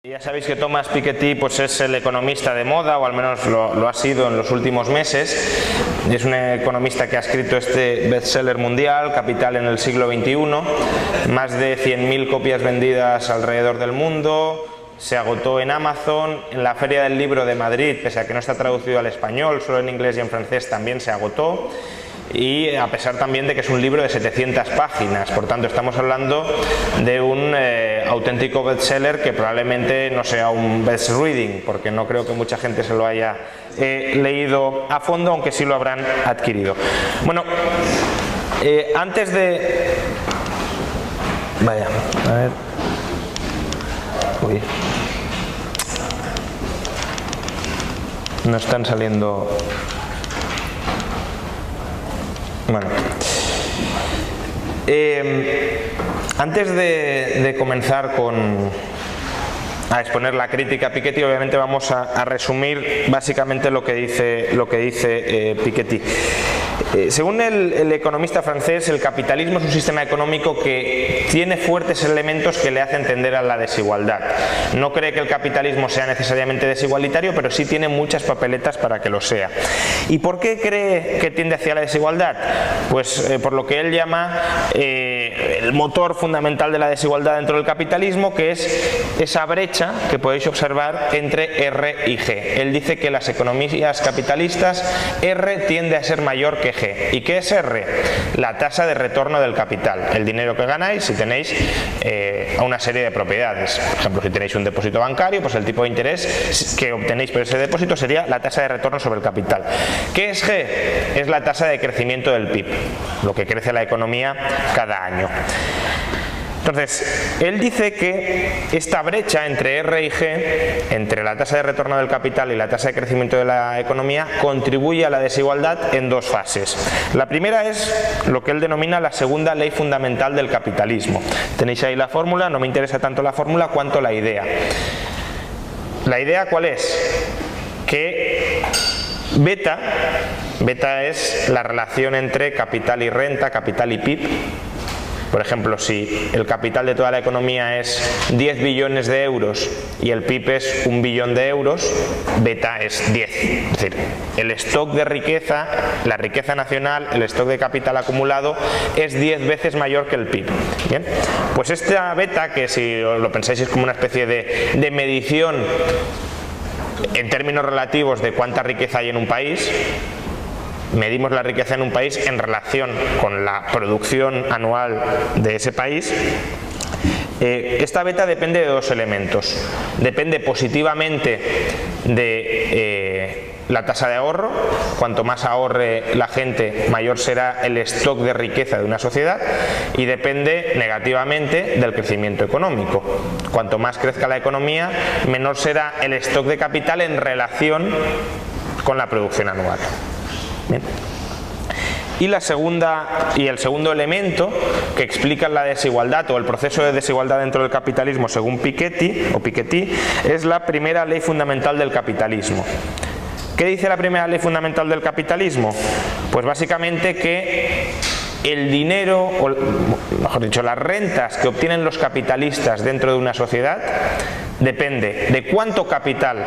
Ya sabéis que Thomas Piketty pues es el economista de moda, o al menos lo ha sido en los últimos meses. Es un economista que ha escrito este bestseller mundial, Capital en el siglo XXI, más de 100.000 copias vendidas alrededor del mundo, se agotó en Amazon, en la Feria del Libro de Madrid, pese a que no está traducido al español, solo en inglés y en francés también se agotó. Y a pesar también de que es un libro de 700 páginas, por tanto estamos hablando de un auténtico bestseller que probablemente no sea un best reading, porque no creo que mucha gente se lo haya leído a fondo, aunque sí lo habrán adquirido. Bueno, antes de... Vaya, a ver... Uy. No están saliendo... Bueno, antes de comenzar a exponer la crítica a Piketty, obviamente vamos a resumir básicamente lo que dice Piketty. Según el economista francés, el capitalismo es un sistema económico que tiene fuertes elementos que le hacen tender a la desigualdad. No cree que el capitalismo sea necesariamente desigualitario, pero sí tiene muchas papeletas para que lo sea. ¿Y por qué cree que tiende hacia la desigualdad? Pues por lo que él llama el motor fundamental de la desigualdad dentro del capitalismo, que es esa brecha que podéis observar entre R y G. Él dice que en las economías capitalistas R tiende a ser mayor que G. ¿Y qué es R? La tasa de retorno del capital, el dinero que ganáis si tenéis a una serie de propiedades. Por ejemplo, si tenéis un depósito bancario, pues el tipo de interés que obtenéis por ese depósito sería la tasa de retorno sobre el capital. ¿Qué es G? Es la tasa de crecimiento del PIB, lo que crece la economía cada año. Entonces, él dice que esta brecha entre R y G, entre la tasa de retorno del capital y la tasa de crecimiento de la economía, contribuye a la desigualdad en dos fases. La primera es lo que él denomina la segunda ley fundamental del capitalismo. Tenéis ahí la fórmula, no me interesa tanto la fórmula cuanto la idea. ¿La idea cuál es? Que beta es la relación entre capital y renta, capital y PIB. Por ejemplo, si el capital de toda la economía es 10 billones de euros y el PIB es 1 billón de euros, beta es 10. Es decir, el stock de riqueza, la riqueza nacional, el stock de capital acumulado es 10 veces mayor que el PIB. ¿Bien? Pues esta beta, que si lo pensáis es como una especie de medición en términos relativos de cuánta riqueza hay en un país, medimos la riqueza en un país en relación con la producción anual de ese país. Esta beta depende de dos elementos. Depende positivamente de la tasa de ahorro. Cuanto más ahorre la gente, mayor será el stock de riqueza de una sociedad, y depende negativamente del crecimiento económico. Cuanto más crezca la economía, menor será el stock de capital en relación con la producción anual. Bien. Y el segundo elemento que explica la desigualdad o el proceso de desigualdad dentro del capitalismo según Piketty es la primera ley fundamental del capitalismo. ¿Qué dice la primera ley fundamental del capitalismo? Pues básicamente que el dinero, o mejor dicho, las rentas que obtienen los capitalistas dentro de una sociedad depende de cuánto capital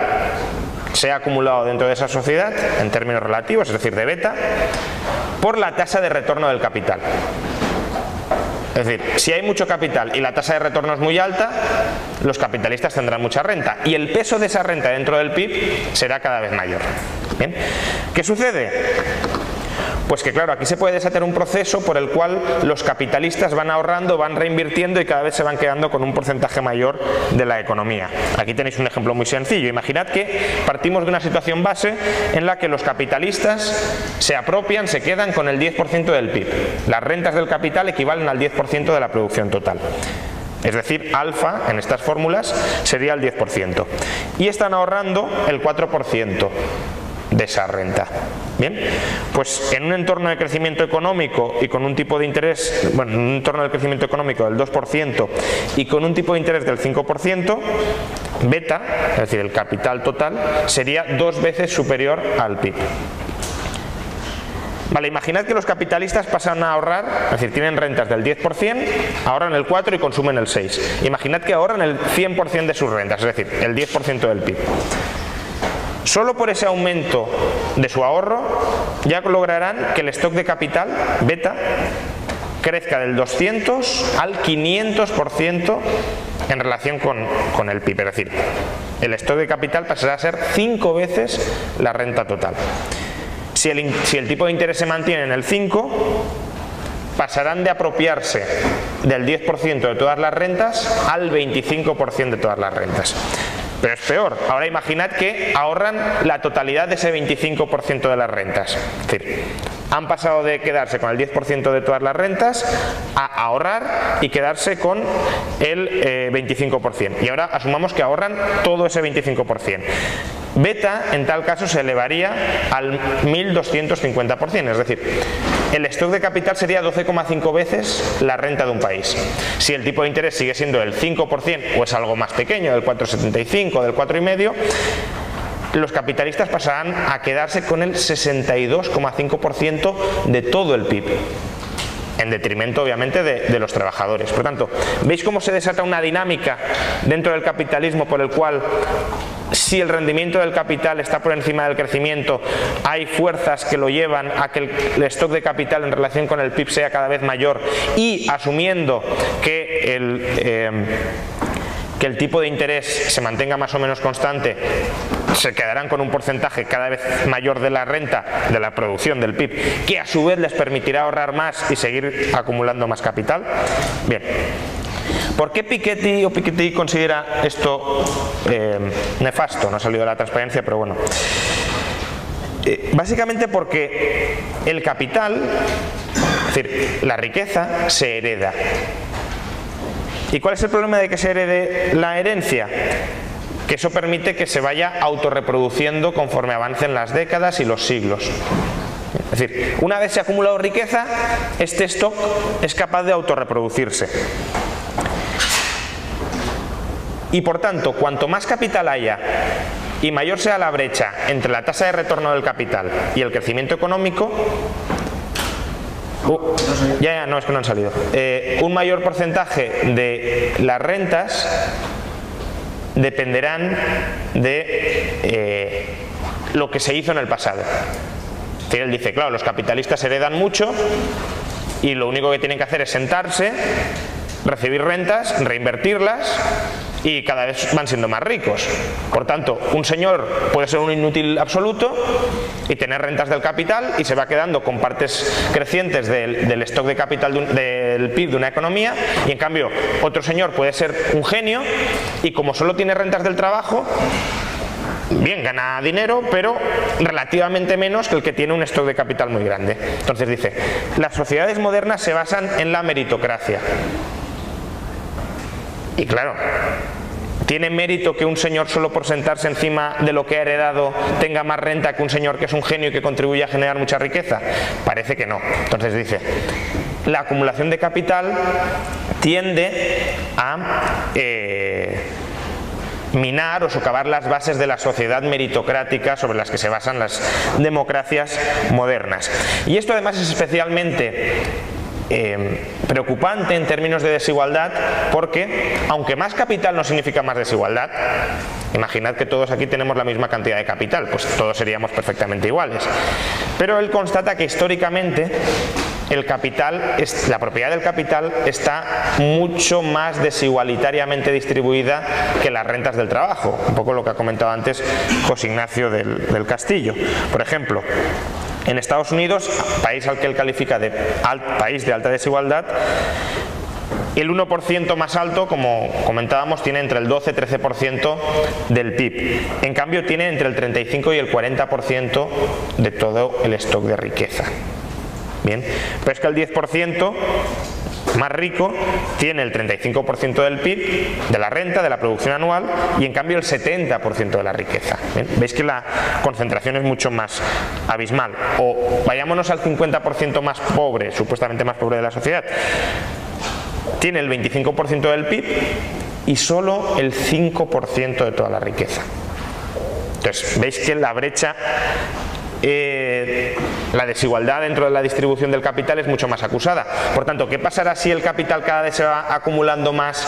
se ha acumulado dentro de esa sociedad en términos relativos, es decir, de beta, por la tasa de retorno del capital. Es decir, si hay mucho capital y la tasa de retorno es muy alta, los capitalistas tendrán mucha renta y el peso de esa renta dentro del PIB será cada vez mayor. ¿Bien? ¿Qué sucede? Pues que claro, aquí se puede desatar un proceso por el cual los capitalistas van ahorrando, van reinvirtiendo y cada vez se van quedando con un porcentaje mayor de la economía. Aquí tenéis un ejemplo muy sencillo. Imaginad que partimos de una situación base en la que los capitalistas se apropian, se quedan con el 10% del PIB. Las rentas del capital equivalen al 10% de la producción total. Es decir, alfa en estas fórmulas sería el 10%. Y están ahorrando el 4% de esa renta. Bien, pues en un entorno de crecimiento económico y con un tipo de interés, bueno, en un entorno de crecimiento económico del 2% y con un tipo de interés del 5%, beta, es decir, el capital total, sería 2 veces superior al PIB. Vale, imaginad que los capitalistas pasan a ahorrar, es decir, tienen rentas del 10%, ahorran el 4% y consumen el 6%. Imaginad que ahorran el 100% de sus rentas, es decir, el 10% del PIB. Solo por ese aumento de su ahorro ya lograrán que el stock de capital, beta, crezca del 200 al 500% en relación con el PIB. Es decir, el stock de capital pasará a ser 5 veces la renta total. Si el tipo de interés se mantiene en el 5, pasarán de apropiarse del 10% de todas las rentas al 25% de todas las rentas. Pero es peor, ahora imaginad que ahorran la totalidad de ese 25% de las rentas. Es decir, han pasado de quedarse con el 10% de todas las rentas a ahorrar y quedarse con el 25%. Y ahora asumamos que ahorran todo ese 25%. Beta, en tal caso, se elevaría al 1250%, es decir, el stock de capital sería 12,5 veces la renta de un país. Si el tipo de interés sigue siendo del 5% o es algo más pequeño, del 4,75, del 4,5%, los capitalistas pasarán a quedarse con el 62,5% de todo el PIB, en detrimento obviamente de los trabajadores. Por tanto, ¿veis cómo se desata una dinámica dentro del capitalismo por el cual, si el rendimiento del capital está por encima del crecimiento, hay fuerzas que lo llevan a que el stock de capital en relación con el PIB sea cada vez mayor, y asumiendo que el tipo de interés se mantenga más o menos constante, se quedarán con un porcentaje cada vez mayor de la renta, de la producción del PIB, que a su vez les permitirá ahorrar más y seguir acumulando más capital? Bien. ¿Por qué Piketty considera esto nefasto? No ha salido de la transparencia, pero bueno. Básicamente porque el capital, es decir, la riqueza, se hereda. ¿Y cuál es el problema de que se herede la herencia? Que eso permite que se vaya autorreproduciendo conforme avancen las décadas y los siglos. Es decir, una vez se ha acumulado riqueza, este stock es capaz de autorreproducirse. Y por tanto, cuanto más capital haya y mayor sea la brecha entre la tasa de retorno del capital y el crecimiento económico, no, es que no han salido. Un mayor porcentaje de las rentas dependerán de lo que se hizo en el pasado. Él dice, claro, los capitalistas heredan mucho y lo único que tienen que hacer es sentarse, recibir rentas, reinvertirlas, y cada vez van siendo más ricos. Por tanto, un señor puede ser un inútil absoluto y tener rentas del capital y se va quedando con partes crecientes del stock de capital del PIB de una economía, y en cambio otro señor puede ser un genio y como solo tiene rentas del trabajo, bien, gana dinero, pero relativamente menos que el que tiene un stock de capital muy grande. Entonces dice, las sociedades modernas se basan en la meritocracia. Y claro, ¿tiene mérito que un señor solo por sentarse encima de lo que ha heredado tenga más renta que un señor que es un genio y que contribuye a generar mucha riqueza? Parece que no. Entonces dice, la acumulación de capital tiende a minar o socavar las bases de la sociedad meritocrática sobre las que se basan las democracias modernas. Y esto además es especialmente preocupante en términos de desigualdad, porque aunque más capital no significa más desigualdad, imaginad que todos aquí tenemos la misma cantidad de capital, pues todos seríamos perfectamente iguales, pero él constata que históricamente el capital, la propiedad del capital está mucho más desigualitariamente distribuida que las rentas del trabajo, un poco lo que ha comentado antes José Ignacio del Castillo. Por ejemplo, en Estados Unidos, país al que él califica de país de alta desigualdad, el 1% más alto, como comentábamos, tiene entre el 12-13% del PIB. En cambio, tiene entre el 35 y el 40% de todo el stock de riqueza. Bien, pero es que el 10% más rico tiene el 35% del PIB, de la renta, de la producción anual, y en cambio el 70% de la riqueza. ¿Bien? Veis que la concentración es mucho más abismal. O vayámonos al 50% más pobre, supuestamente más pobre de la sociedad. Tiene el 25% del PIB y solo el 5% de toda la riqueza. Entonces, veis que la brecha la desigualdad dentro de la distribución del capital es mucho más acusada. Por tanto, ¿qué pasará si el capital cada vez se va acumulando más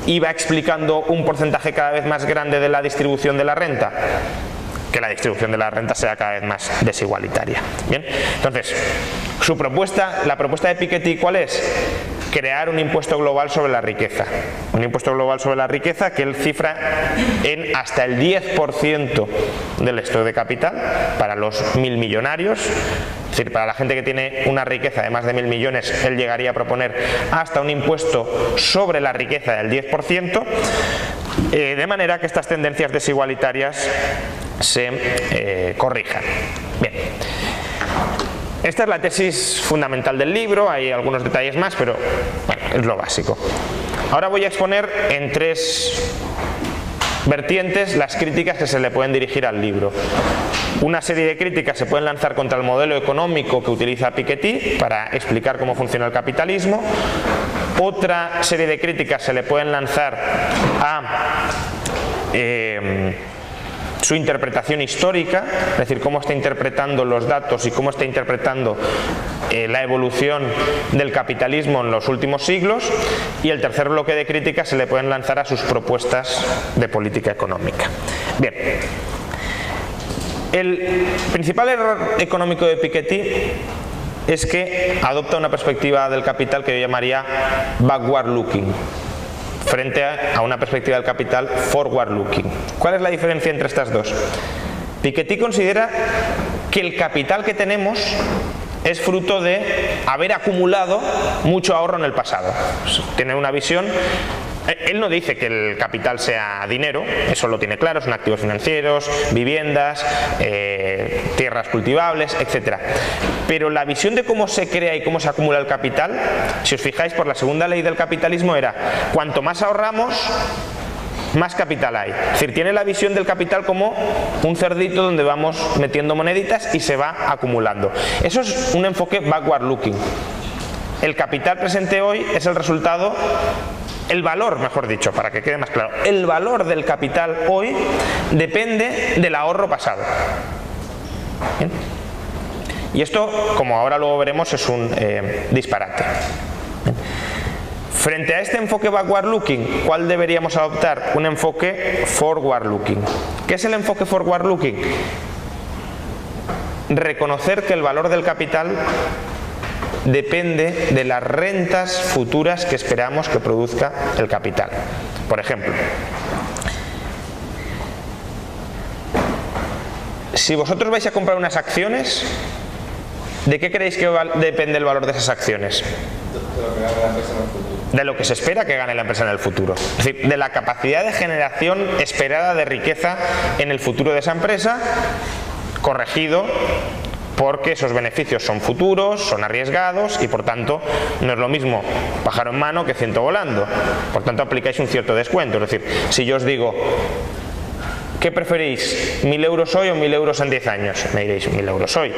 y va explicando un porcentaje cada vez más grande de la distribución de la renta? Que la distribución de la renta sea cada vez más desigualitaria. Bien, entonces, su propuesta, la propuesta de Piketty, ¿cuál es? Crear un impuesto global sobre la riqueza. Un impuesto global sobre la riqueza que él cifra en hasta el 10% del stock de capital para los 1000 millonarios. Es decir, para la gente que tiene una riqueza de más de 1000 millones, él llegaría a proponer hasta un impuesto sobre la riqueza del 10%, de manera que estas tendencias desigualitarias se corrijan. Bien. Esta es la tesis fundamental del libro, hay algunos detalles más, pero bueno, es lo básico. Ahora voy a exponer en 3 vertientes las críticas que se le pueden dirigir al libro. Una serie de críticas se pueden lanzar contra el modelo económico que utiliza Piketty para explicar cómo funciona el capitalismo. Otra serie de críticas se le pueden lanzar a su interpretación histórica, es decir, cómo está interpretando los datos y cómo está interpretando la evolución del capitalismo en los últimos siglos. Y el tercer bloque de críticas se le pueden lanzar a sus propuestas de política económica. Bien, el principal error económico de Piketty es que adopta una perspectiva del capital que yo llamaría backward looking, frente a una perspectiva del capital forward looking. ¿Cuál es la diferencia entre estas dos? Piketty considera que el capital que tenemos es fruto de haber acumulado mucho ahorro en el pasado. Tiene una visión. Él no dice que el capital sea dinero, eso lo tiene claro, son activos financieros, viviendas, tierras cultivables, etc. Pero la visión de cómo se crea y cómo se acumula el capital, si os fijáis, por la segunda ley del capitalismo era: cuanto más ahorramos, más capital hay. Es decir, tiene la visión del capital como un cerdito donde vamos metiendo moneditas y se va acumulando. Eso es un enfoque backward looking. El capital presente hoy es el resultado, el valor, mejor dicho, para que quede más claro, el valor del capital hoy depende del ahorro pasado. ¿Bien? Y esto, como ahora luego veremos, es un disparate. ¿Bien? Frente a este enfoque backward looking, ¿cuál deberíamos adoptar? Un enfoque forward looking. ¿Qué es el enfoque forward looking? Reconocer que el valor del capital depende de las rentas futuras que esperamos que produzca el capital. Por ejemplo, si vosotros vais a comprar unas acciones, ¿de qué creéis que depende el valor de esas acciones? De lo que se espera que gane la empresa en el futuro. Es decir, de la capacidad de generación esperada de riqueza en el futuro de esa empresa, corregido porque esos beneficios son futuros, son arriesgados y por tanto no es lo mismo pájaro en mano que ciento volando. Por tanto aplicáis un cierto descuento. Es decir, si yo os digo, ¿qué preferís? ¿1.000 euros hoy o 1.000 euros en 10 años? Me diréis 1.000 euros hoy.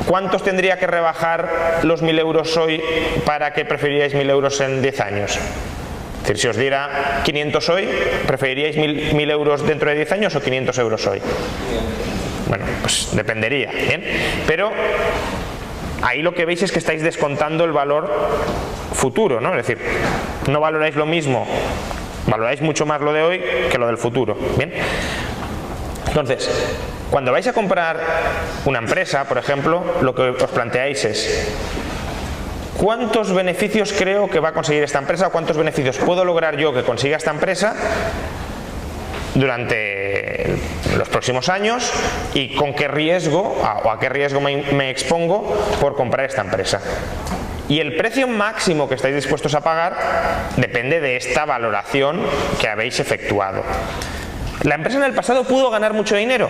¿Cuántos tendría que rebajar los 1.000 euros hoy para que preferiríais 1.000 euros en 10 años? Es decir, si os diera 500 hoy, ¿preferiríais 1.000 euros dentro de 10 años o 500 euros hoy? Bueno, pues dependería, ¿bien? Pero ahí lo que veis es que estáis descontando el valor futuro, ¿no? Es decir, no valoráis lo mismo, valoráis mucho más lo de hoy que lo del futuro, ¿bien? Entonces, cuando vais a comprar una empresa, por ejemplo, lo que os planteáis es: ¿cuántos beneficios creo que va a conseguir esta empresa? ¿Cuántos beneficios puedo lograr yo que consiga esta empresa durante los próximos años y con qué riesgo o a qué riesgo me expongo por comprar esta empresa? Y el precio máximo que estáis dispuestos a pagar depende de esta valoración que habéis efectuado. La empresa en el pasado pudo ganar mucho dinero,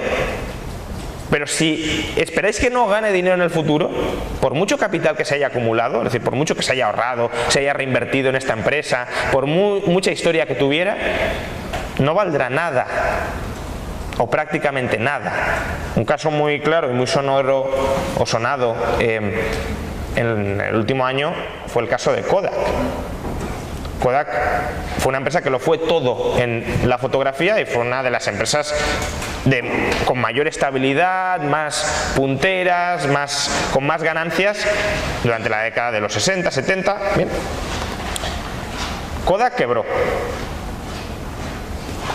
pero si esperáis que no gane dinero en el futuro, por mucho capital que se haya acumulado, es decir, por mucho que se haya ahorrado, se haya reinvertido en esta empresa, por mucha historia que tuviera, no valdrá nada o prácticamente nada. Un caso muy claro y muy sonoro o sonado en el último año fue el caso de Kodak. Kodak Fue una empresa que lo fue todo en la fotografía y fue una de las empresas con mayor estabilidad, más punteras, con más ganancias durante la década de los 60, 70. Bien. Kodak quebró.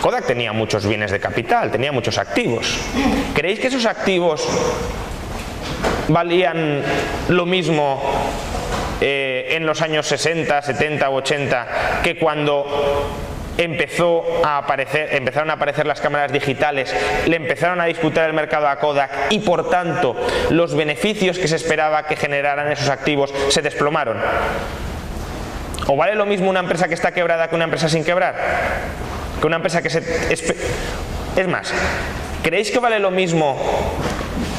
Kodak tenía muchos bienes de capital, tenía muchos activos. ¿Creéis que esos activos valían lo mismo en los años 60, 70 u 80 que cuando empezaron a aparecer las cámaras digitales, le empezaron a disputar el mercado a Kodak y por tanto los beneficios que se esperaba que generaran esos activos se desplomaron? ¿O vale lo mismo una empresa que está quebrada que una empresa sin quebrar? Que una empresa que es más, ¿creéis que vale lo mismo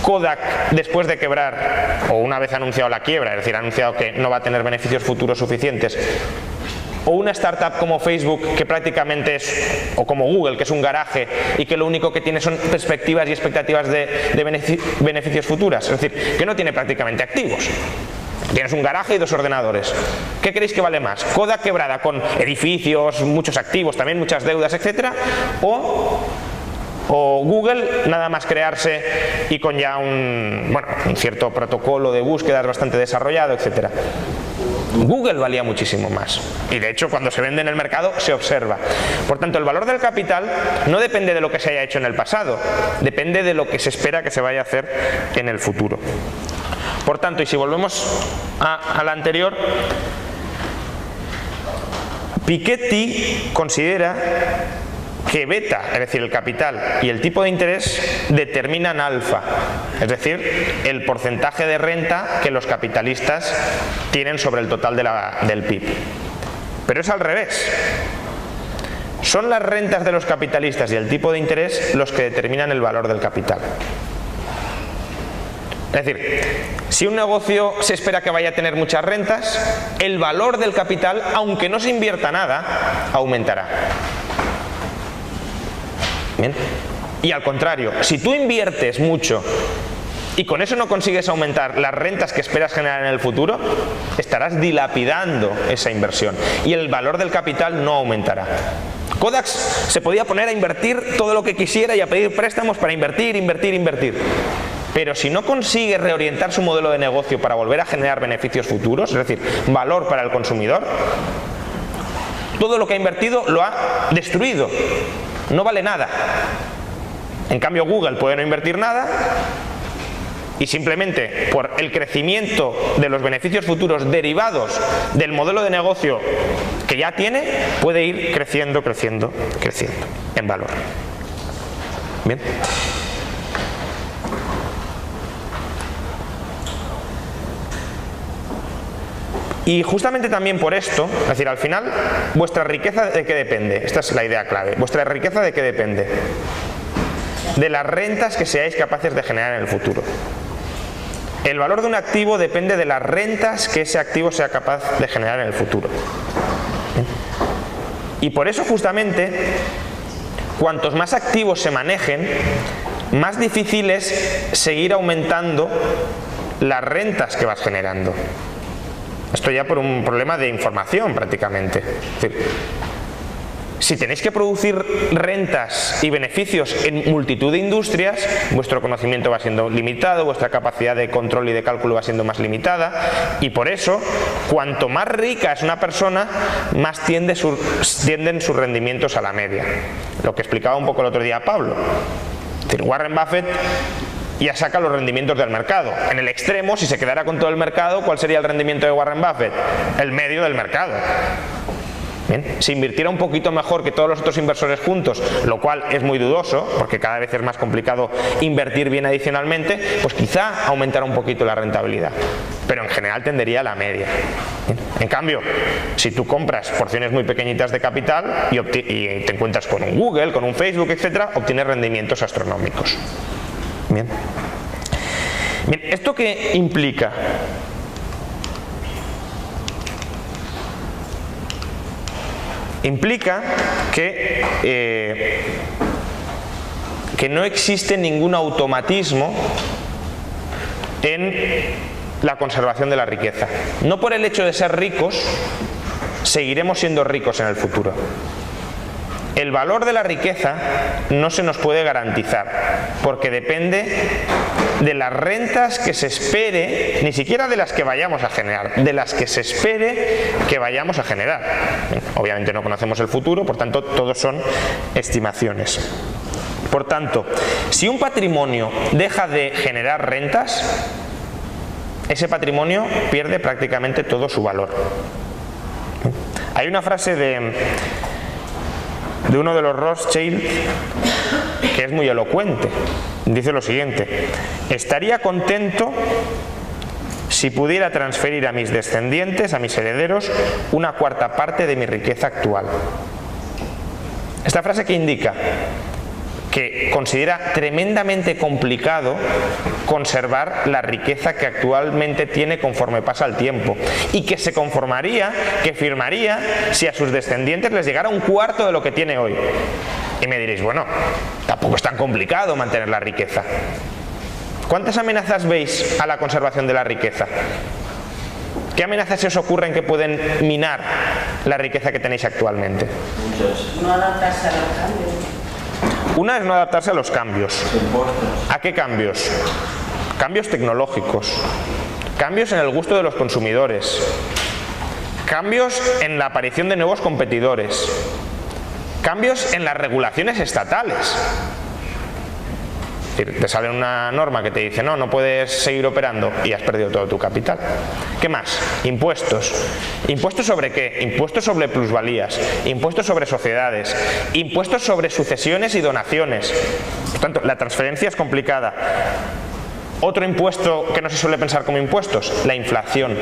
Kodak después de quebrar, o una vez anunciado la quiebra, es decir, ha anunciado que no va a tener beneficios futuros suficientes, o una startup como Facebook que prácticamente es, o como Google, que es un garaje y que lo único que tiene son perspectivas y expectativas de beneficios futuros, es decir, que no tiene prácticamente activos? Tienes un garaje y 2 ordenadores. ¿Qué creéis que vale más? ¿Kodak quebrada con edificios, muchos activos, también muchas deudas, etcétera? ¿O Google nada más crearse y con ya un cierto protocolo de búsquedas bastante desarrollado, etcétera? Google valía muchísimo más y de hecho cuando se vende en el mercado se observa. Por tanto, el valor del capital no depende de lo que se haya hecho en el pasado, depende de lo que se espera que se vaya a hacer en el futuro. Por tanto, y si volvemos a la anterior, Piketty considera que beta, es decir, el capital y el tipo de interés determinan alfa, es decir, el porcentaje de renta que los capitalistas tienen sobre el total del PIB. Pero es al revés. Son las rentas de los capitalistas y el tipo de interés los que determinan el valor del capital. Es decir, si un negocio se espera que vaya a tener muchas rentas, el valor del capital, aunque no se invierta nada, aumentará. Bien. Y al contrario, si tú inviertes mucho y con eso no consigues aumentar las rentas que esperas generar en el futuro, estarás dilapidando esa inversión y el valor del capital no aumentará. Kodak se podía poner a invertir todo lo que quisiera y a pedir préstamos para invertir. Pero si no consigue reorientar su modelo de negocio para volver a generar beneficios futuros, es decir, valor para el consumidor, todo lo que ha invertido lo ha destruido, no vale nada. En cambio, Google puede no invertir nada y simplemente por el crecimiento de los beneficios futuros derivados del modelo de negocio que ya tiene, puede ir creciendo en valor. Bien. Y justamente también por esto, es decir, al final, ¿vuestra riqueza de qué depende? Esta es la idea clave. ¿Vuestra riqueza de qué depende? De las rentas que seáis capaces de generar en el futuro. El valor de un activo depende de las rentas que ese activo sea capaz de generar en el futuro. Y por eso justamente, cuantos más activos se manejen, más difícil es seguir aumentando las rentas que vas generando. Esto ya por un problema de información prácticamente. Es decir, si tenéis que producir rentas y beneficios en multitud de industrias, vuestro conocimiento va siendo limitado, vuestra capacidad de control y de cálculo va siendo más limitada y por eso, cuanto más rica es una persona, más tienden sus rendimientos a la media. Lo que explicaba un poco el otro día Pablo. Es decir, Warren Buffett ya saca los rendimientos del mercado. En el extremo, si se quedara con todo el mercado, ¿cuál sería el rendimiento de Warren Buffett? El medio del mercado. Bien. Si invirtiera un poquito mejor que todos los otros inversores juntos, lo cual es muy dudoso, porque cada vez es más complicado invertir bien adicionalmente, pues quizá aumentara un poquito la rentabilidad. Pero en general tendería a la media. Bien. En cambio, si tú compras porciones muy pequeñitas de capital y te encuentras con un Google, con un Facebook, etcétera, obtienes rendimientos astronómicos. Bien. Bien, ¿esto qué implica? Implica que no existe ningún automatismo en la conservación de la riqueza. No por el hecho de ser ricos seguiremos siendo ricos en el futuro. El valor de la riqueza no se nos puede garantizar, porque depende de las rentas que se espere, ni siquiera de las que vayamos a generar, de las que se espere que vayamos a generar. Obviamente no conocemos el futuro, por tanto, todos son estimaciones. Por tanto, si un patrimonio deja de generar rentas, ese patrimonio pierde prácticamente todo su valor. Hay una frase de uno de los Rothschild que es muy elocuente. Dice lo siguiente: estaría contento si pudiera transferir a mis descendientes, a mis herederos, una cuarta parte de mi riqueza actual. Esta frase, ¿qué indica? Que considera tremendamente complicado conservar la riqueza que actualmente tiene conforme pasa el tiempo, y que se conformaría, que firmaría si a sus descendientes les llegara un cuarto de lo que tiene hoy. Y me diréis, bueno, tampoco es tan complicado mantener la riqueza. ¿Cuántas amenazas veis a la conservación de la riqueza? ¿Qué amenazas se os ocurren que pueden minar la riqueza que tenéis actualmente? No adaptarse a los cambios. Una es no adaptarse a los cambios. ¿A qué cambios? Cambios tecnológicos, cambios en el gusto de los consumidores, cambios en la aparición de nuevos competidores, cambios en las regulaciones estatales. Es decir, te sale una norma que te dice no puedes seguir operando y has perdido todo tu capital. ¿Qué más? Impuestos. ¿Impuestos sobre qué? Impuestos sobre plusvalías, impuestos sobre sociedades, impuestos sobre sucesiones y donaciones. Por tanto, la transferencia es complicada. Otro impuesto que no se suele pensar como impuestos, la inflación.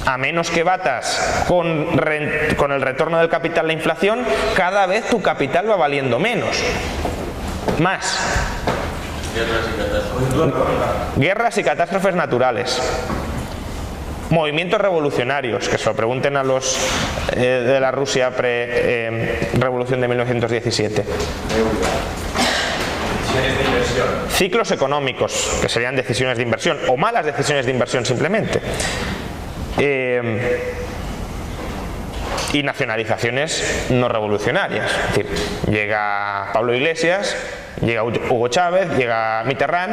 A menos que batas con el retorno del capital la inflación, cada vez tu capital va valiendo menos. Más. Guerras y catástrofes naturales. Movimientos revolucionarios, que se lo pregunten a los de la Rusia pre-revolución de 1917. Ciclos económicos, que serían decisiones de inversión, o malas decisiones de inversión simplemente. Y nacionalizaciones no revolucionarias. Es decir, llega Pablo Iglesias, llega Hugo Chávez, llega Mitterrand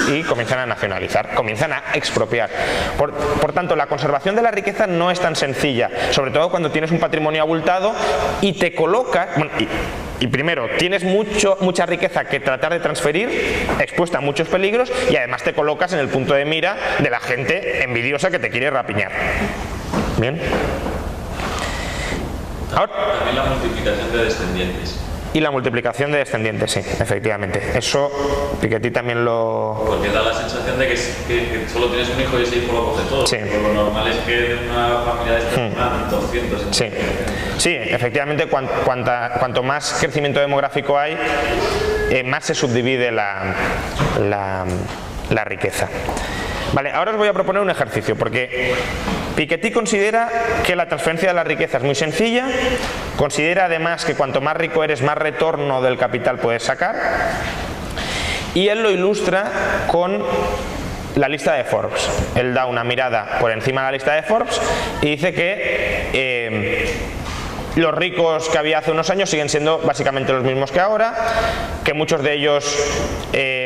y comienzan a nacionalizar, comienzan a expropiar. Por tanto, la conservación de la riqueza no es tan sencilla, sobre todo cuando tienes un patrimonio abultado y te colocas... Y primero, tienes mucha riqueza que tratar de transferir, expuesta a muchos peligros, y además te colocas en el punto de mira de la gente envidiosa que te quiere rapiñar. ¿Bien? Ahora, también la multiplicación de descendientes. Y la multiplicación de descendientes, sí, efectivamente. Eso Piketty también lo... Porque da la sensación de que solo tienes un hijo y ese hijo lo coge todo. Sí. Lo normal es que en una familia de estas 200. Sí. Sí, efectivamente, cuanto más crecimiento demográfico hay, más se subdivide la riqueza. Vale, ahora os voy a proponer un ejercicio, porque Piketty considera que la transferencia de la riqueza es muy sencilla, considera además que cuanto más rico eres, más retorno del capital puedes sacar, y él lo ilustra con la lista de Forbes. Él da una mirada por encima de la lista de Forbes y dice que los ricos que había hace unos años siguen siendo básicamente los mismos que ahora, que muchos de ellos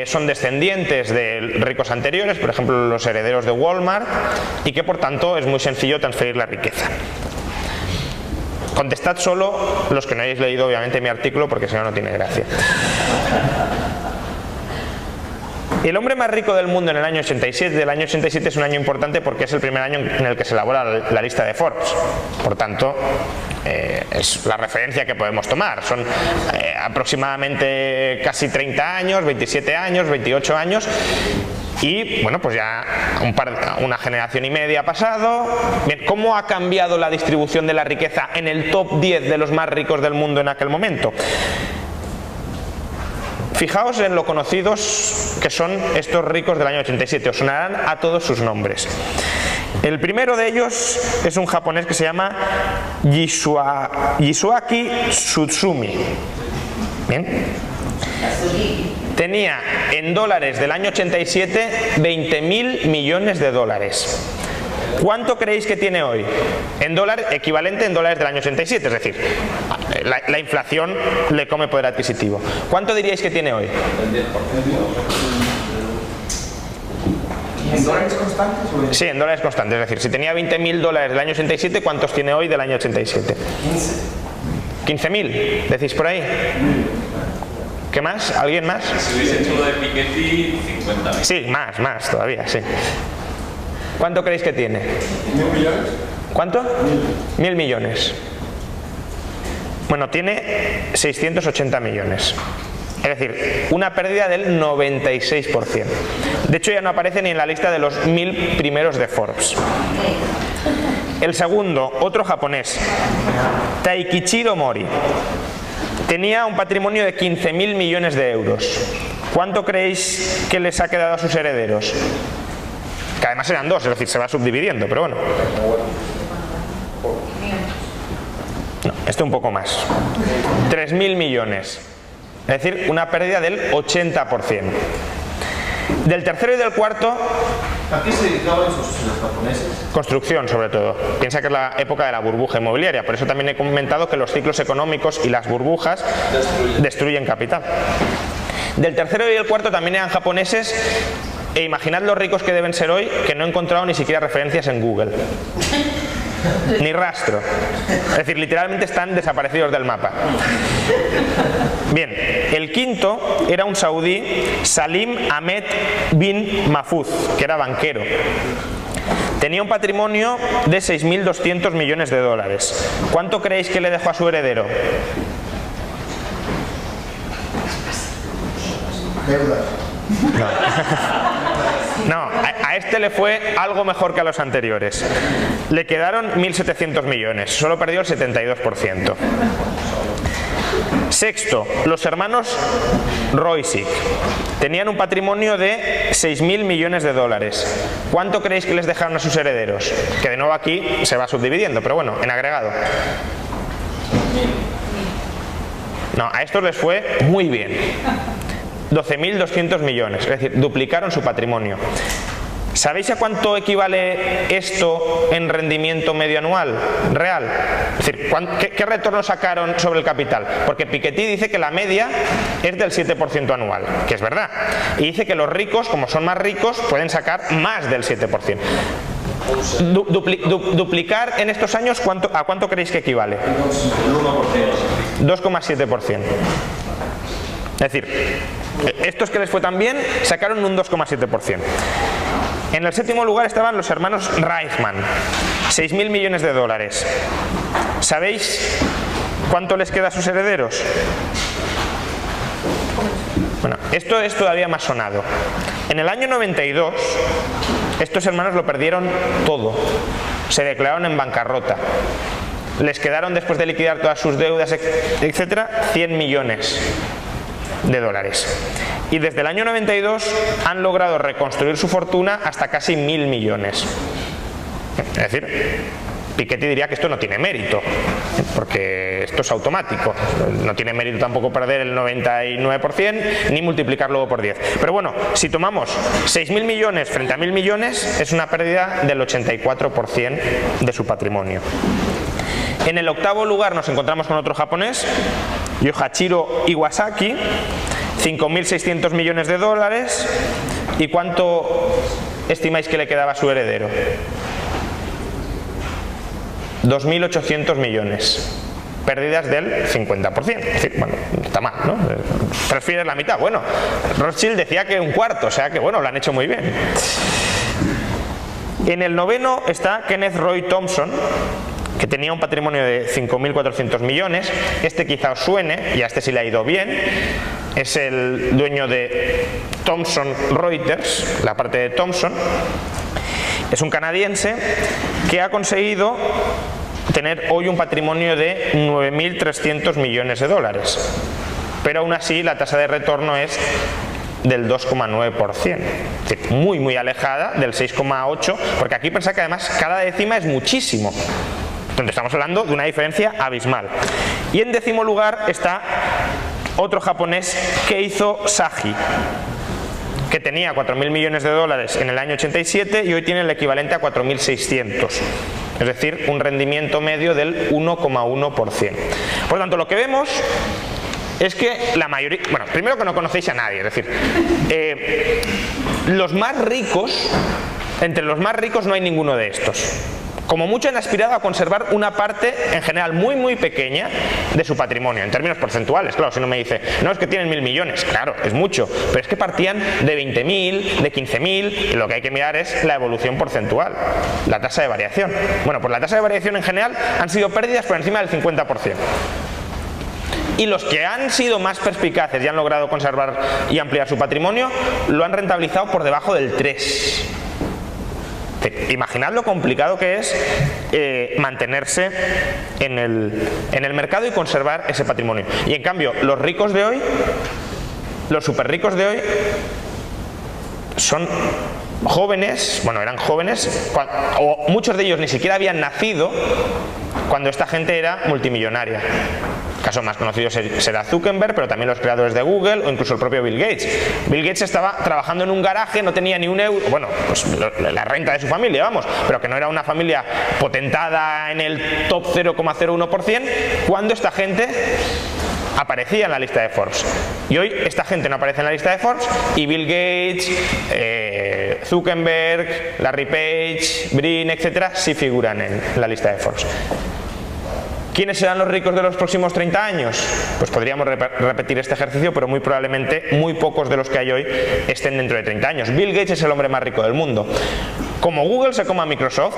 son descendientes de ricos anteriores, por ejemplo los herederos de Walmart, y que por tanto es muy sencillo transferir la riqueza. Contestad solo los que no hayáis leído obviamente mi artículo, porque si no, no tiene gracia. El hombre más rico del mundo en el año 87, el año 87 es un año importante porque es el primer año en el que se elabora la lista de Forbes. Por tanto, es la referencia que podemos tomar. Son aproximadamente casi 30 años, 27 años, 28 años. Y bueno, pues ya una generación y media ha pasado. Bien, ¿cómo ha cambiado la distribución de la riqueza en el top 10 de los más ricos del mundo en aquel momento? Fijaos en lo conocidos que son estos ricos del año 87, os sonarán a todos sus nombres. El primero de ellos es un japonés que se llama Yasuaki Tsutsumi. Bien. Tenía en dólares del año 87 20.000 millones de dólares. ¿Cuánto creéis que tiene hoy? En dólares, equivalente en dólares del año 87, es decir, la inflación le come poder adquisitivo. ¿Cuánto diríais que tiene hoy? El 10%. ¿En dólares constantes? Sí, en dólares constantes, es decir, si tenía 20.000 dólares del año 87, ¿cuántos tiene hoy del año 87? 15. ¿15.000? ¿Decís por ahí? ¿Qué más? ¿Alguien más? Si hubiese hecho lo de Piketty, 50.000. Sí, más todavía, sí. ¿Cuánto creéis que tiene? 1.000 millones. ¿Cuánto? 1.000 millones. Bueno, tiene 680 millones. Es decir, una pérdida del 96%. De hecho, ya no aparece ni en la lista de los 1.000 primeros de Forbes. El segundo, otro japonés, Taikichiro Mori. Tenía un patrimonio de 15.000 millones de euros. ¿Cuánto creéis que les ha quedado a sus herederos? Que además eran dos, es decir, se va subdividiendo, pero bueno. No, este un poco más. 3.000 millones. Es decir, una pérdida del 80%. Del tercero y del cuarto, ¿A qué se dedicaban los japoneses? construcción sobre todo. Piensa que es la época de la burbuja inmobiliaria, por eso también he comentado que los ciclos económicos y las burbujas destruyen capital. Del tercero y el cuarto también eran japoneses, e imaginad los ricos que deben ser hoy, que no he encontrado ni siquiera referencias en Google. Ni rastro. Es decir, literalmente están desaparecidos del mapa. Bien, el quinto era un saudí, Salim Ahmed bin Mahfouz, que era banquero. Tenía un patrimonio de 6.200 millones de dólares. ¿Cuánto creéis que le dejó a su heredero? Deudas. No, a este le fue algo mejor que a los anteriores. Le quedaron 1.700 millones, solo perdió el 72%. Sexto, los hermanos Roisik tenían un patrimonio de 6.000 millones de dólares. ¿Cuánto creéis que les dejaron a sus herederos? Que de nuevo aquí se va subdividiendo, pero bueno, en agregado. No, a estos les fue muy bien. 12.200 millones, es decir, duplicaron su patrimonio. ¿Sabéis a cuánto equivale esto en rendimiento medio anual real? Es decir, ¿qué retorno sacaron sobre el capital? Porque Piketty dice que la media es del 7% anual, que es verdad. Y dice que los ricos, como son más ricos, pueden sacar más del 7%. Duplicar en estos años, ¿a cuánto creéis que equivale? 2,7%. Es decir, estos que les fue tan bien sacaron un 2,7%. En el séptimo lugar estaban los hermanos Reichman, 6.000 millones de dólares. ¿Sabéis cuánto les queda a sus herederos? Bueno, esto es todavía más sonado. En el año 92, estos hermanos lo perdieron todo. Se declararon en bancarrota. Les quedaron, después de liquidar todas sus deudas, etcétera, 100 millones de dólares. Y desde el año 92 han logrado reconstruir su fortuna hasta casi 1.000 millones. Es decir, Piketty diría que esto no tiene mérito, porque esto es automático. No tiene mérito tampoco perder el 99% ni multiplicarlo por 10. Pero bueno, si tomamos 6.000 millones frente a 1.000 millones, es una pérdida del 84% de su patrimonio. En el octavo lugar nos encontramos con otro japonés, Yoshihiro Iwasaki, 5.600 millones de dólares. ¿Y cuánto estimáis que le quedaba a su heredero? 2.800 millones. Pérdidas del 50%. Es decir, bueno, está mal, ¿no? Transfieres la mitad. Bueno, Rothschild decía que un cuarto, o sea que bueno, lo han hecho muy bien. En el noveno está Kenneth Roy Thompson, que tenía un patrimonio de 5.400 millones. Este quizá os suene, y a este sí le ha ido bien. Es el dueño de Thomson Reuters, la parte de Thomson. Es un canadiense que ha conseguido tener hoy un patrimonio de 9.300 millones de dólares. Pero aún así la tasa de retorno es del 2,9%, es decir, muy alejada del 6,8%, porque aquí pensad que además cada décima es muchísimo. Entonces estamos hablando de una diferencia abismal. Y en décimo lugar está otro japonés, Keizo Saji, que tenía 4.000 millones de dólares en el año 87 y hoy tiene el equivalente a 4.600. Es decir, un rendimiento medio del 1,1%. Por lo tanto, lo que vemos es que la mayoría, bueno, primero que no conocéis a nadie, es decir, los más ricos, entre los más ricos no hay ninguno de estos. Como mucho han aspirado a conservar una parte, en general muy pequeña, de su patrimonio, en términos porcentuales. Claro, si uno me dice, no, es que tienen 1.000 millones, claro, es mucho, pero es que partían de 20.000, de 15.000, y lo que hay que mirar es la evolución porcentual, la tasa de variación. Bueno, pues la tasa de variación en general han sido pérdidas por encima del 50%. Y los que han sido más perspicaces y han logrado conservar y ampliar su patrimonio, lo han rentabilizado por debajo del 3%. Imaginad lo complicado que es mantenerse en el mercado y conservar ese patrimonio. Y en cambio, los ricos de hoy, los super ricos de hoy, son jóvenes, bueno, eran jóvenes, o muchos de ellos ni siquiera habían nacido cuando esta gente era multimillonaria. El caso más conocido será Zuckerberg, pero también los creadores de Google o incluso el propio Bill Gates. Bill Gates estaba trabajando en un garaje, no tenía ni un euro, bueno, pues la renta de su familia, vamos, pero que no era una familia potentada en el top 0,01% cuando esta gente aparecía en la lista de Forbes. Y hoy esta gente no aparece en la lista de Forbes y Bill Gates, Zuckerberg, Larry Page, Brin, etcétera, sí figuran en la lista de Forbes. ¿Quiénes serán los ricos de los próximos 30 años? Pues podríamos repetir este ejercicio, pero muy probablemente muy pocos de los que hay hoy estén dentro de 30 años. Bill Gates es el hombre más rico del mundo. Como Google se coma a Microsoft,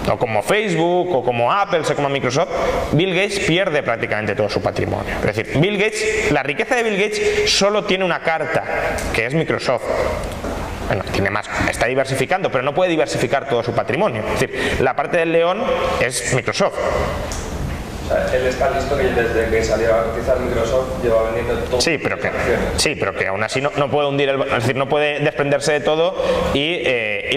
o como Facebook, o como Apple se coma a Microsoft, Bill Gates pierde prácticamente todo su patrimonio. Es decir, Bill Gates, la riqueza de Bill Gates solo tiene una carta, que es Microsoft. Bueno, tiene más, está diversificando, pero no puede diversificar todo su patrimonio. Es decir, la parte del león es Microsoft. O sea, él está listo que desde que salió a cotizar Microsoft lleva vendiendo todo. Sí, pero que aún así no puede hundir, es decir, no puede desprenderse de todo y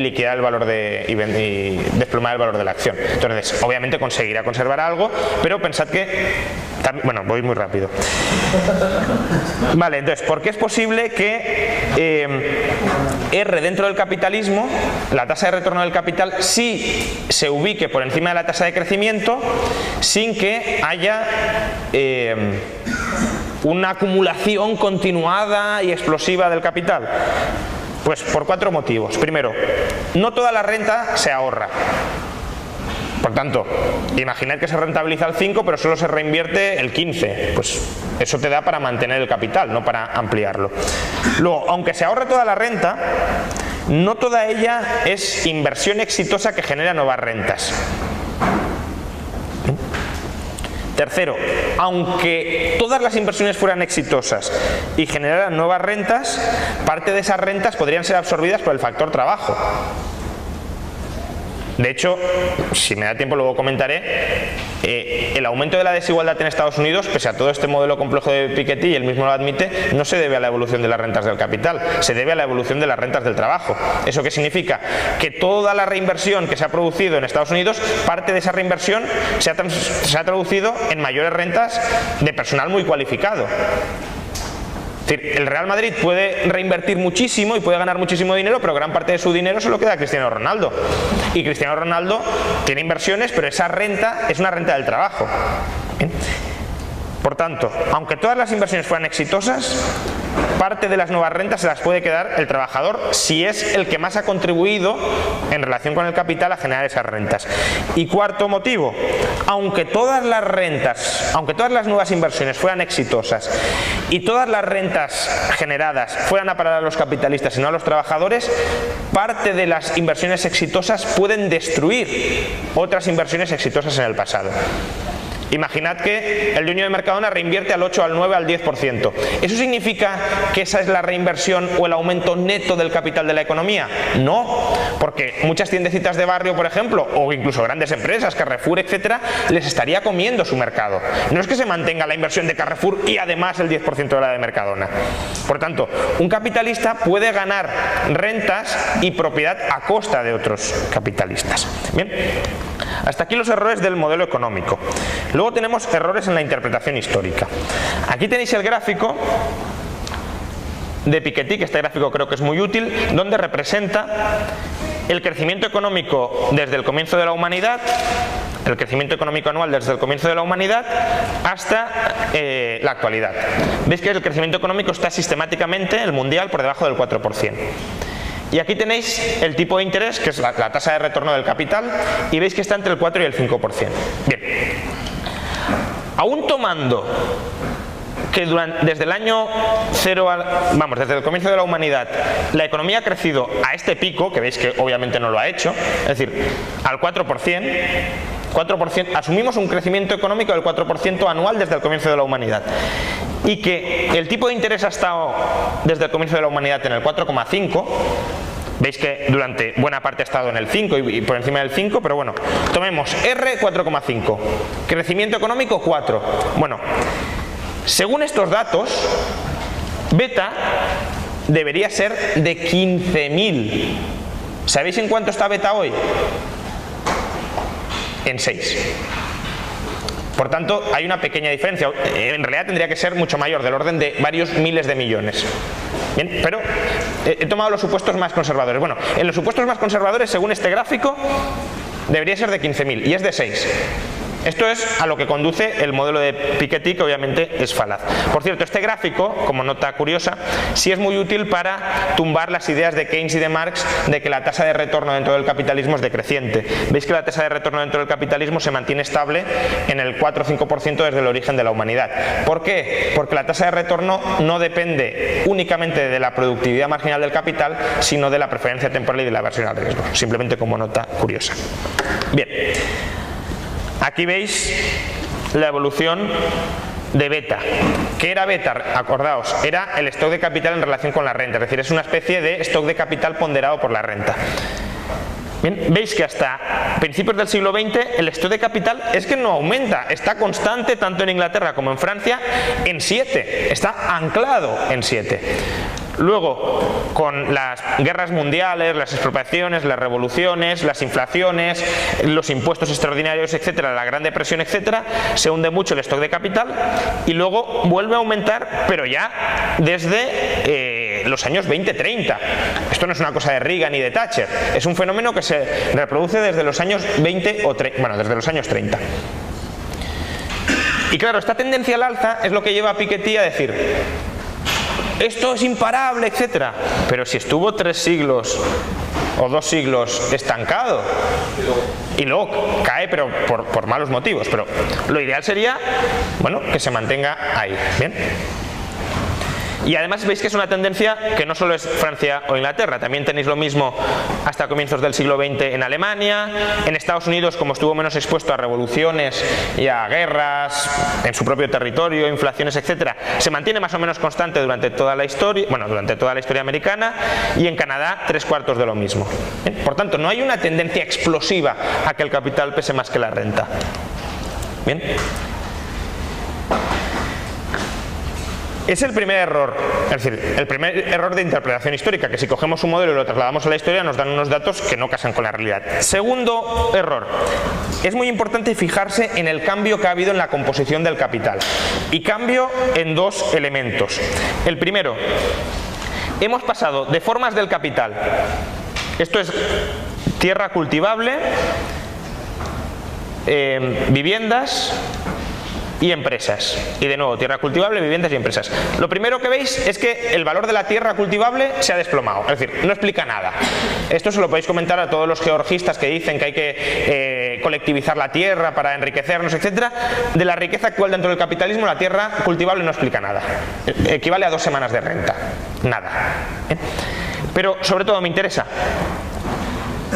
liquidar el valor y desplomar el valor de la acción. Entonces, obviamente conseguirá conservar algo, pero pensad que bueno, voy muy rápido. Vale, entonces, ¿por qué es posible que R dentro del capitalismo, la tasa de retorno del capital, sí se ubique por encima de la tasa de crecimiento sin que haya una acumulación continuada y explosiva del capital? Pues por 4 motivos. Primero, no toda la renta se ahorra. Por tanto, imaginad que se rentabiliza el 5, pero solo se reinvierte el 15. Pues eso te da para mantener el capital, no para ampliarlo. Luego, aunque se ahorre toda la renta, no toda ella es inversión exitosa que genera nuevas rentas. Tercero, aunque todas las inversiones fueran exitosas y generaran nuevas rentas, parte de esas rentas podrían ser absorbidas por el factor trabajo. De hecho, si me da tiempo luego comentaré, el aumento de la desigualdad en Estados Unidos, pese a todo este modelo complejo de Piketty, y él mismo lo admite, no se debe a la evolución de las rentas del capital, se debe a la evolución de las rentas del trabajo. ¿Eso qué significa? Que toda la reinversión que se ha producido en Estados Unidos, parte de esa reinversión se ha traducido en mayores rentas de personal muy cualificado. Es decir, el Real Madrid puede reinvertir muchísimo y puede ganar muchísimo dinero, pero gran parte de su dinero se lo queda a Cristiano Ronaldo. Y Cristiano Ronaldo tiene inversiones, pero esa renta es una renta del trabajo. ¿Bien? Por tanto, aunque todas las inversiones fueran exitosas, parte de las nuevas rentas se las puede quedar el trabajador si es el que más ha contribuido en relación con el capital a generar esas rentas. Y cuarto motivo, aunque todas las nuevas inversiones fueran exitosas y todas las rentas generadas fueran a parar a los capitalistas y no a los trabajadores, parte de las inversiones exitosas pueden destruir otras inversiones exitosas en el pasado. Imaginad que el dueño de Mercadona reinvierte al 8, al 9, al 10%. ¿Eso significa que esa es la reinversión o el aumento neto del capital de la economía? No, porque muchas tiendecitas de barrio, por ejemplo, o incluso grandes empresas, Carrefour, etcétera, les estaría comiendo su mercado. No es que se mantenga la inversión de Carrefour y además el 10% de la de Mercadona. Por tanto, un capitalista puede ganar rentas y propiedad a costa de otros capitalistas. Bien, hasta aquí los errores del modelo económico. Luego tenemos errores en la interpretación histórica. Aquí tenéis el gráfico de Piketty, que este gráfico creo que es muy útil, donde representa el crecimiento económico desde el comienzo de la humanidad, el crecimiento económico anual desde el comienzo de la humanidad hasta la actualidad. Veis que el crecimiento económico está sistemáticamente, el mundial, por debajo del 4%. Y aquí tenéis el tipo de interés, que es la tasa de retorno del capital, y veis que está entre el 4 y el 5%. Bien, aún tomando que desde el año 0 desde el comienzo de la humanidad la economía ha crecido a este pico, que veis que obviamente no lo ha hecho, es decir, al 4%, asumimos un crecimiento económico del 4% anual desde el comienzo de la humanidad, y que el tipo de interés ha estado desde el comienzo de la humanidad en el 4,5, veis que durante buena parte ha estado en el 5 y por encima del 5, pero bueno, tomemos R 4,5, crecimiento económico 4. Bueno, según estos datos, beta debería ser de 15.000. ¿Sabéis en cuánto está beta hoy? En 6. Por tanto, hay una pequeña diferencia. En realidad tendría que ser mucho mayor, del orden de varios miles de millones. Bien, pero he tomado los supuestos más conservadores. Bueno, en los supuestos más conservadores, según este gráfico, debería ser de 15.000 y es de 6. Esto es a lo que conduce el modelo de Piketty, que obviamente es falaz. Por cierto, este gráfico, como nota curiosa, sí es muy útil para tumbar las ideas de Keynes y de Marx de que la tasa de retorno dentro del capitalismo es decreciente. Veis que la tasa de retorno dentro del capitalismo se mantiene estable en el 4 o 5% desde el origen de la humanidad. ¿Por qué? Porque la tasa de retorno no depende únicamente de la productividad marginal del capital, sino de la preferencia temporal y de la aversión al riesgo. Simplemente como nota curiosa. Bien. Aquí veis la evolución de beta. ¿Qué era beta? Acordaos, era el stock de capital en relación con la renta, es decir, es una especie de stock de capital ponderado por la renta. Bien, veis que hasta principios del siglo XX el stock de capital es que no aumenta, está constante tanto en Inglaterra como en Francia en 7, está anclado en 7. Luego, con las guerras mundiales, las expropiaciones, las revoluciones, las inflaciones, los impuestos extraordinarios, etcétera, la Gran Depresión, etcétera, se hunde mucho el stock de capital y luego vuelve a aumentar, pero ya desde los años 20-30. Esto no es una cosa de Reagan ni de Thatcher, es un fenómeno que se reproduce desde los años 20 o 30, bueno, desde los años 30. Y claro, esta tendencia al alza es lo que lleva a Piketty a decir: esto es imparable, etcétera. Pero si estuvo 3 siglos o 2 siglos estancado y luego cae, pero por malos motivos, pero lo ideal sería, bueno, que se mantenga ahí. Bien. Y además veis que es una tendencia que no solo es Francia o Inglaterra, también tenéis lo mismo hasta comienzos del siglo XX en Alemania, en Estados Unidos, como estuvo menos expuesto a revoluciones y a guerras en su propio territorio, inflaciones, etcétera, se mantiene más o menos constante durante toda la historia, bueno, durante toda la historia americana, y en Canadá 3/4 de lo mismo. Por tanto, no hay una tendencia explosiva a que el capital pese más que la renta. Bien. Es el primer error, es decir, el primer error de interpretación histórica, que si cogemos un modelo y lo trasladamos a la historia nos dan unos datos que no casan con la realidad. Segundo error, es muy importante fijarse en el cambio que ha habido en la composición del capital, y cambio en 2 elementos. El primero, hemos pasado de formas del capital, esto es tierra cultivable, viviendas y empresas. Y de nuevo, tierra cultivable, viviendas y empresas. Lo primero que veis es que el valor de la tierra cultivable se ha desplomado, es decir, no explica nada. Esto se lo podéis comentar a todos los georgistas que dicen que hay que colectivizar la tierra para enriquecernos, etcétera. De la riqueza actual dentro del capitalismo, la tierra cultivable no explica nada. Equivale a 2 semanas de renta. Nada. Pero sobre todo me interesa,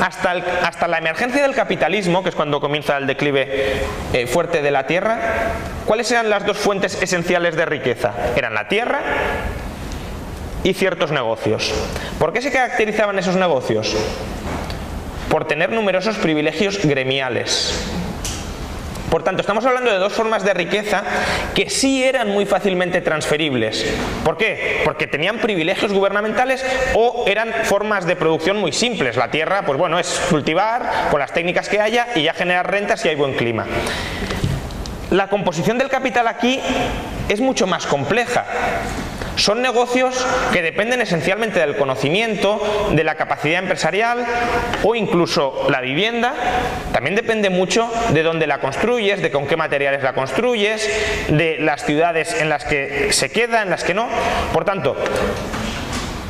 hasta la emergencia del capitalismo, que es cuando comienza el declive fuerte de la tierra, ¿cuáles eran las 2 fuentes esenciales de riqueza? Eran la tierra y ciertos negocios. ¿Por qué se caracterizaban esos negocios? Por tener numerosos privilegios gremiales. Por tanto, estamos hablando de 2 formas de riqueza que sí eran muy fácilmente transferibles. ¿Por qué? Porque tenían privilegios gubernamentales o eran formas de producción muy simples. La tierra, pues bueno, es cultivar con las técnicas que haya y ya generar rentas si hay buen clima. La composición del capital aquí es mucho más compleja. Son negocios que dependen esencialmente del conocimiento, de la capacidad empresarial o incluso la vivienda. También depende mucho de dónde la construyes, de con qué materiales la construyes, de las ciudades en las que se queda, en las que no. Por tanto,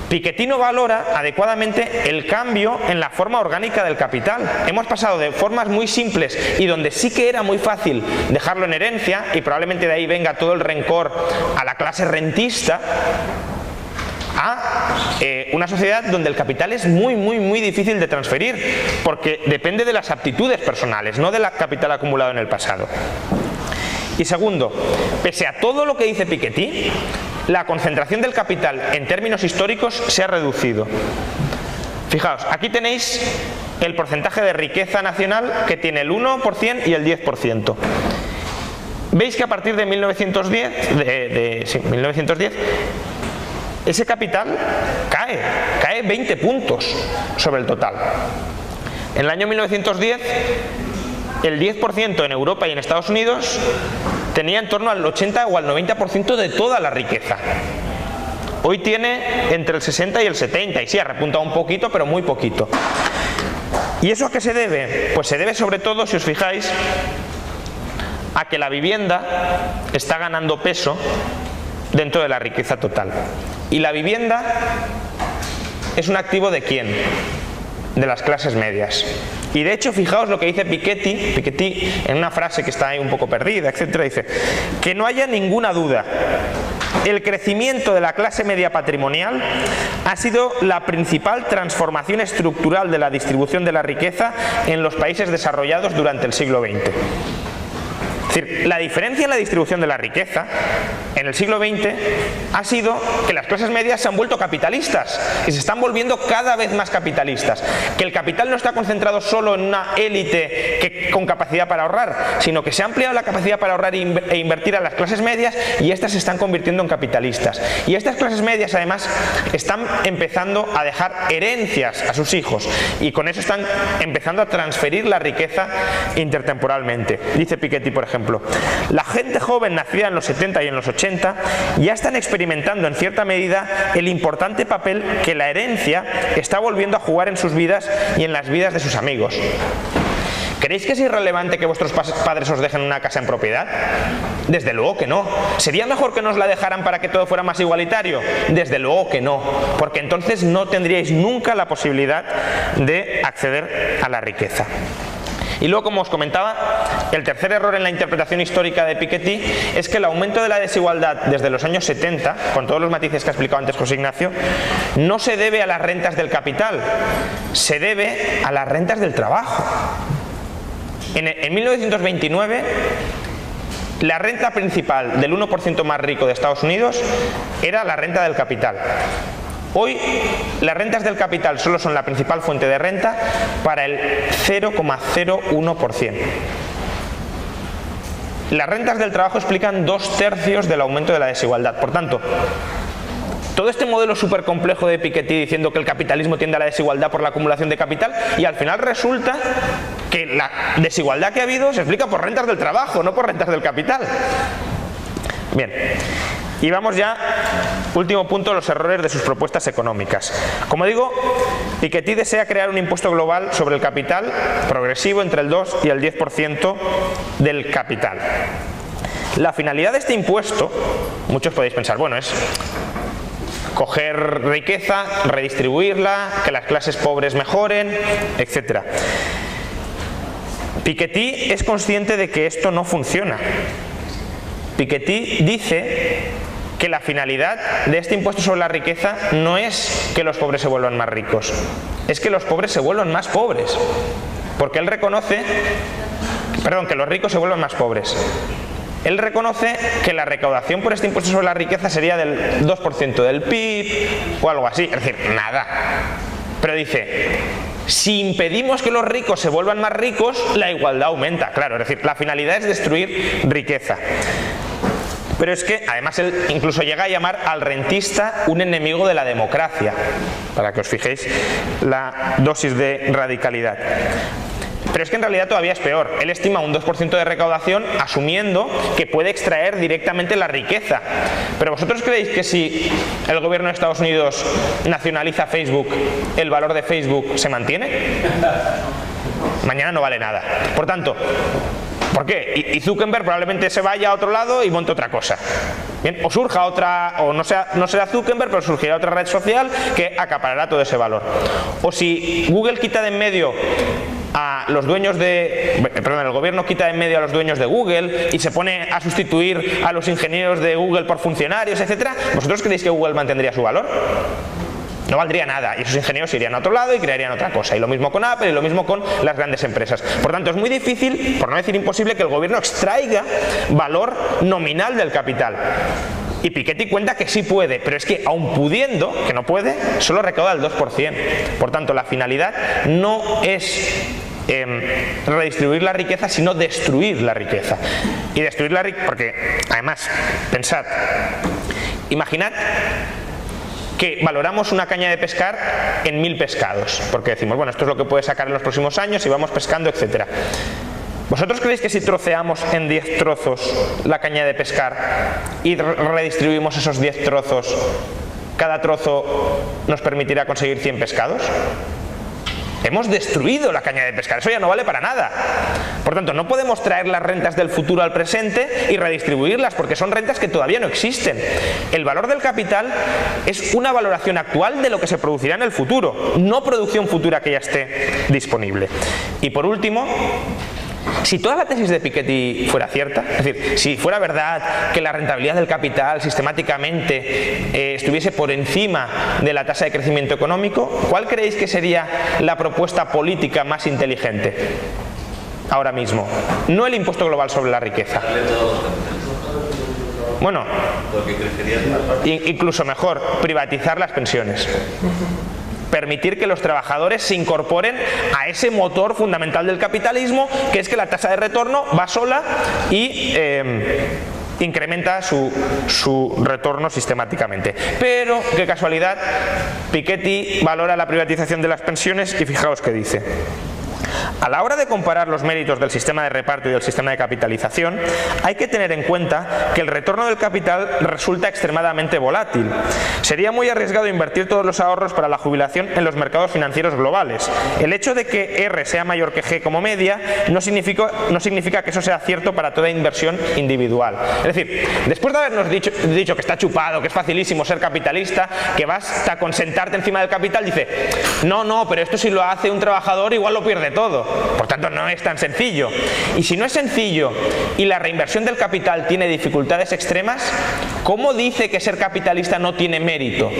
Piketty no valora adecuadamente el cambio en la forma orgánica del capital. Hemos pasado de formas muy simples y donde sí que era muy fácil dejarlo en herencia, y probablemente de ahí venga todo el rencor a la clase rentista, a una sociedad donde el capital es muy difícil de transferir, porque depende de las aptitudes personales, no del capital acumulado en el pasado. Y segundo, pese a todo lo que dice Piketty, la concentración del capital en términos históricos se ha reducido. Fijaos, aquí tenéis el porcentaje de riqueza nacional que tiene el 1% y el 10%. Veis que a partir de 1910, ese capital cae 20 puntos sobre el total. En el año 1910, el 10% en Europa y en Estados Unidos tenía en torno al 80 o al 90% de toda la riqueza. Hoy tiene entre el 60 y el 70, y sí, ha repuntado un poquito, pero muy poquito. ¿Y eso a qué se debe? Pues se debe sobre todo, si os fijáis, a que la vivienda está ganando peso dentro de la riqueza total. Y la vivienda es un activo ¿de quién? De las clases medias. Y de hecho, fijaos lo que dice Piketty en una frase que está ahí un poco perdida, etcétera, dice que no haya ninguna duda, el crecimiento de la clase media patrimonial ha sido la principal transformación estructural de la distribución de la riqueza en los países desarrollados durante el siglo XX. Es decir, la diferencia en la distribución de la riqueza en el siglo XX ha sido que las clases medias se han vuelto capitalistas y se están volviendo cada vez más capitalistas. Que el capital no está concentrado solo en una élite con capacidad para ahorrar, sino que se ha ampliado la capacidad para ahorrar e invertir a las clases medias, y estas se están convirtiendo en capitalistas. Y estas clases medias además están empezando a dejar herencias a sus hijos, y con eso están empezando a transferir la riqueza intertemporalmente. Dice Piketty, por ejemplo, la gente joven nacida en los 70 y en los 80 ya están experimentando en cierta medida el importante papel que la herencia está volviendo a jugar en sus vidas y en las vidas de sus amigos. ¿Creéis que es irrelevante que vuestros padres os dejen una casa en propiedad? Desde luego que no. ¿Sería mejor que nos la dejaran para que todo fuera más igualitario? Desde luego que no, porque entonces no tendríais nunca la posibilidad de acceder a la riqueza. Y luego, como os comentaba, el tercer error en la interpretación histórica de Piketty es que el aumento de la desigualdad desde los años 70, con todos los matices que ha explicado antes José Ignacio, no se debe a las rentas del capital, se debe a las rentas del trabajo. En 1929, la renta principal del 1% más rico de Estados Unidos era la renta del capital. Hoy, las rentas del capital solo son la principal fuente de renta para el 0,01%. Las rentas del trabajo explican 2/3 del aumento de la desigualdad. Por tanto, todo este modelo súper complejo de Piketty diciendo que el capitalismo tiende a la desigualdad por la acumulación de capital, y al final resulta que la desigualdad que ha habido se explica por rentas del trabajo, no por rentas del capital. Bien. Y vamos ya, último punto, los errores de sus propuestas económicas. Como digo, Piketty desea crear un impuesto global sobre el capital, progresivo entre el 2 y el 10% del capital. La finalidad de este impuesto, muchos podéis pensar, bueno, es coger riqueza, redistribuirla, que las clases pobres mejoren, etc. Piketty es consciente de que esto no funciona. Piketty dice que la finalidad de este impuesto sobre la riqueza no es que los pobres se vuelvan más ricos, es que los pobres se vuelvan más pobres, porque él reconoce, que los ricos se vuelvan más pobres. Él reconoce que la recaudación por este impuesto sobre la riqueza sería del 2% del PIB o algo así, es decir, nada. Pero dice, si impedimos que los ricos se vuelvan más ricos, la igualdad aumenta, claro, es decir, la finalidad es destruir riqueza. Pero es que, además, él incluso llega a llamar al rentista un enemigo de la democracia, para que os fijéis la dosis de radicalidad. Pero es que en realidad todavía es peor. Él estima un 2% de recaudación asumiendo que puede extraer directamente la riqueza. Pero ¿vosotros creéis que si el gobierno de Estados Unidos nacionaliza Facebook, el valor de Facebook se mantiene? Mañana no vale nada. Por tanto, ¿por qué? Y Zuckerberg probablemente se vaya a otro lado y monte otra cosa. Bien, o surja otra, o no será Zuckerberg, pero surgirá otra red social que acaparará todo ese valor. O si Google quita de en medio a los dueños el gobierno quita de en medio a los dueños de Google y se pone a sustituir a los ingenieros de Google por funcionarios, etcétera, ¿vosotros creéis que Google mantendría su valor? No valdría nada y esos ingenieros irían a otro lado y crearían otra cosa. Y lo mismo con Apple y lo mismo con las grandes empresas. Por tanto, es muy difícil, por no decir imposible, que el gobierno extraiga valor nominal del capital. Y Piketty cuenta que sí puede, pero es que aun pudiendo, que no puede, solo recauda el 2%. Por tanto, la finalidad no es redistribuir la riqueza, sino destruir la riqueza. Y destruir la riqueza, porque además, pensad, imaginad que valoramos una caña de pescar en 1000 pescados, porque decimos, bueno, esto es lo que puede sacar en los próximos años y vamos pescando, etcétera. ¿Vosotros creéis que si troceamos en 10 trozos la caña de pescar y redistribuimos esos 10 trozos, cada trozo nos permitirá conseguir 100 pescados? Hemos destruido la caña de pescar, eso ya no vale para nada. Por tanto, no podemos traer las rentas del futuro al presente y redistribuirlas, porque son rentas que todavía no existen. El valor del capital es una valoración actual de lo que se producirá en el futuro, no producción futura que ya esté disponible. Y por último, si toda la tesis de Piketty fuera cierta, es decir, si fuera verdad que la rentabilidad del capital sistemáticamente estuviese por encima de la tasa de crecimiento económico, ¿cuál creéis que sería la propuesta política más inteligente ahora mismo? No el impuesto global sobre la riqueza. Bueno, incluso mejor, privatizar las pensiones. Permitir que los trabajadores se incorporen a ese motor fundamental del capitalismo, que es que la tasa de retorno va sola y incrementa su retorno sistemáticamente. Pero, qué casualidad, Piketty valora la privatización de las pensiones y fijaos qué dice. A la hora de comparar los méritos del sistema de reparto y del sistema de capitalización, hay que tener en cuenta que el retorno del capital resulta extremadamente volátil. Sería muy arriesgado invertir todos los ahorros para la jubilación en los mercados financieros globales. El hecho de que R sea mayor que G como media no significa que eso sea cierto para toda inversión individual. Es decir, después de habernos dicho que está chupado, que es facilísimo ser capitalista, que basta con sentarte encima del capital, dice, no, pero esto si lo hace un trabajador igual lo pierde todo. Por tanto, no es tan sencillo. Y si no es sencillo y la reinversión del capital tiene dificultades extremas, ¿cómo dice que ser capitalista no tiene mérito?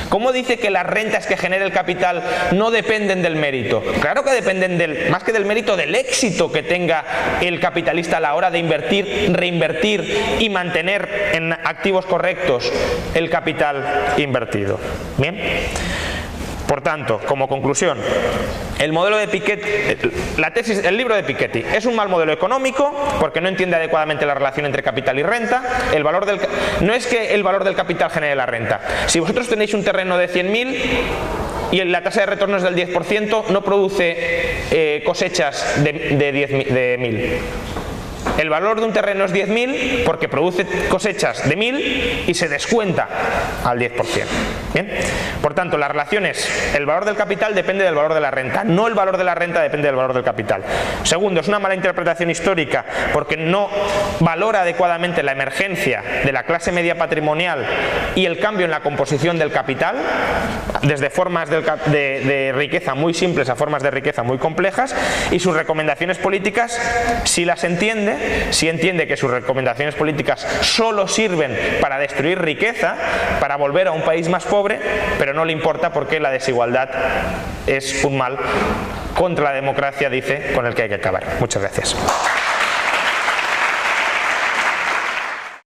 ¿Cómo dice que las rentas que genera el capital no dependen del mérito? Claro que dependen más que del mérito, del éxito que tenga el capitalista a la hora de invertir, reinvertir y mantener en activos correctos el capital invertido. Bien. Por tanto, como conclusión, el modelo de Piketty, el libro de Piketty es un mal modelo económico porque no entiende adecuadamente la relación entre capital y renta. No es que el valor del capital genere la renta. Si vosotros tenéis un terreno de 100.000 y la tasa de retorno es del 10%, no produce cosechas de 1.000. El valor de un terreno es 10.000 porque produce cosechas de 1.000 y se descuenta al 10%. ¿Bien? Por tanto, la relación es el valor del capital depende del valor de la renta, no el valor de la renta depende del valor del capital. Segundo, es una mala interpretación histórica porque no valora adecuadamente la emergencia de la clase media patrimonial y el cambio en la composición del capital, desde formas de riqueza muy simples a formas de riqueza muy complejas, y sus recomendaciones políticas, si las entiende, si entiende que sus recomendaciones políticas solo sirven para destruir riqueza, para volver a un país más pobre, pero no le importa porque la desigualdad es un mal contra la democracia, dice, con el que hay que acabar. Muchas gracias.